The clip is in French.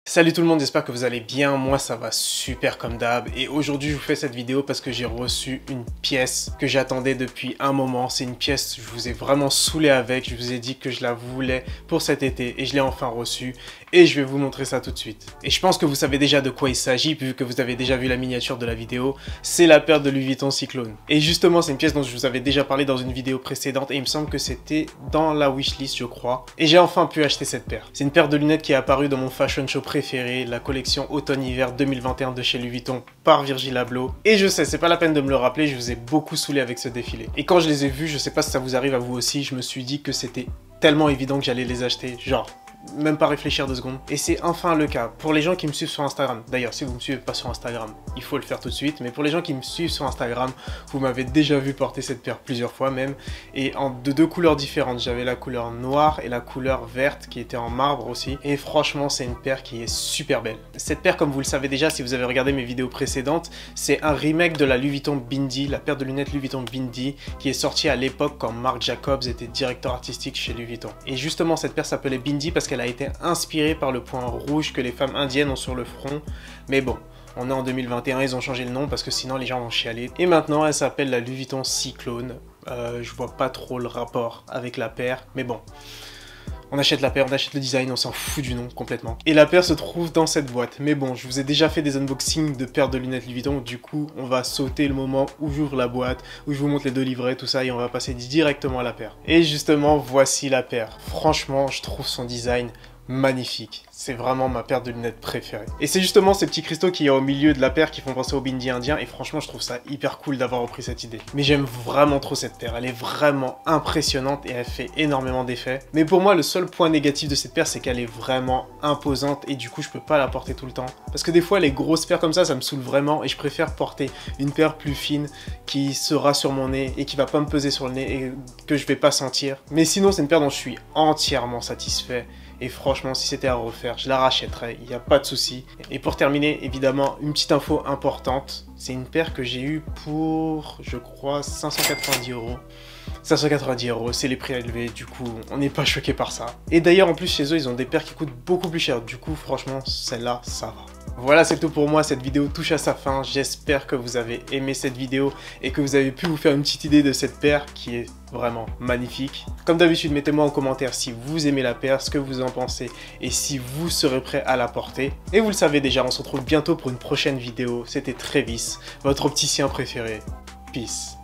Salut tout le monde, j'espère que vous allez bien, moi ça va super comme d'hab et aujourd'hui je vous fais cette vidéo parce que j'ai reçu une pièce que j'attendais depuis un moment. C'est une pièce, je vous ai vraiment saoulé avec, je vous ai dit que je la voulais pour cet été et je l'ai enfin reçue et je vais vous montrer ça tout de suite. Et je pense que vous savez déjà de quoi il s'agit vu que vous avez déjà vu la miniature de la vidéo, c'est la paire de Louis Vuitton Cyclone. Et justement c'est une pièce dont je vous avais déjà parlé dans une vidéo précédente et il me semble que c'était dans la wishlist je crois. Et j'ai enfin pu acheter cette paire. C'est une paire de lunettes qui est apparue dans mon fashion show préféré, la collection automne-hiver 2021 de chez Louis Vuitton par Virgil Abloh. Et je sais, c'est pas la peine de me le rappeler, je vous ai beaucoup saoulé avec ce défilé. Et quand je les ai vus, je sais pas si ça vous arrive à vous aussi, je me suis dit que c'était tellement évident que j'allais les acheter, genre même pas réfléchir 2 secondes. Et c'est enfin le cas. Pour les gens qui me suivent sur Instagram, d'ailleurs si vous me suivez pas sur Instagram, il faut le faire tout de suite, mais pour les gens qui me suivent sur Instagram, vous m'avez déjà vu porter cette paire plusieurs fois même, et de 2 couleurs différentes. J'avais la couleur noire et la couleur verte qui était en marbre aussi, et franchement c'est une paire qui est super belle. Cette paire, comme vous le savez déjà si vous avez regardé mes vidéos précédentes, c'est un remake de la Louis Vuitton Bindi, la paire de lunettes Louis Vuitton Bindi, qui est sortie à l'époque quand Marc Jacobs était directeur artistique chez Louis Vuitton. Et justement cette paire s'appelait Bindi parce qu'elle a été inspirée par le point rouge que les femmes indiennes ont sur le front, mais bon, on est en 2021, ils ont changé le nom parce que sinon les gens vont chialer. Et maintenant elle s'appelle la Louis Vuitton Cyclone, je vois pas trop le rapport avec la paire, mais bon. On achète la paire, on achète le design, on s'en fout du nom complètement. Et la paire se trouve dans cette boîte. Mais bon, je vous ai déjà fait des unboxings de paires de lunettes Louis Vuitton, du coup, on va sauter le moment où j'ouvre la boîte, où je vous montre les 2 livrets, tout ça, et on va passer directement à la paire. Et justement, voici la paire. Franchement, je trouve son design magnifique. C'est vraiment ma paire de lunettes préférée. Et c'est justement ces petits cristaux qu'il y a au milieu de la paire qui font penser au bindi indien et franchement je trouve ça hyper cool d'avoir repris cette idée. Mais j'aime vraiment trop cette paire, elle est vraiment impressionnante et elle fait énormément d'effets. Mais pour moi le seul point négatif de cette paire c'est qu'elle est vraiment imposante et du coup je peux pas la porter tout le temps. Parce que des fois les grosses paires comme ça me saoule vraiment et je préfère porter une paire plus fine qui sera sur mon nez et qui va pas me peser sur le nez et que je vais pas sentir. Mais sinon c'est une paire dont je suis entièrement satisfait. Et franchement, si c'était à refaire, je la rachèterais, il n'y a pas de souci. Et pour terminer, évidemment, une petite info importante. C'est une paire que j'ai eue pour, je crois, 590 €. 590 €, c'est les prix élevés, du coup, on n'est pas choqué par ça. Et d'ailleurs, en plus, chez eux, ils ont des paires qui coûtent beaucoup plus cher. Du coup, franchement, celle-là, ça va. Voilà, c'est tout pour moi. Cette vidéo touche à sa fin. J'espère que vous avez aimé cette vidéo et que vous avez pu vous faire une petite idée de cette paire qui est vraiment magnifique. Comme d'habitude, mettez-moi en commentaire si vous aimez la paire, ce que vous en pensez et si vous serez prêt à la porter. Et vous le savez déjà, on se retrouve bientôt pour une prochaine vidéo. C'était Travis, votre opticien préféré. Peace.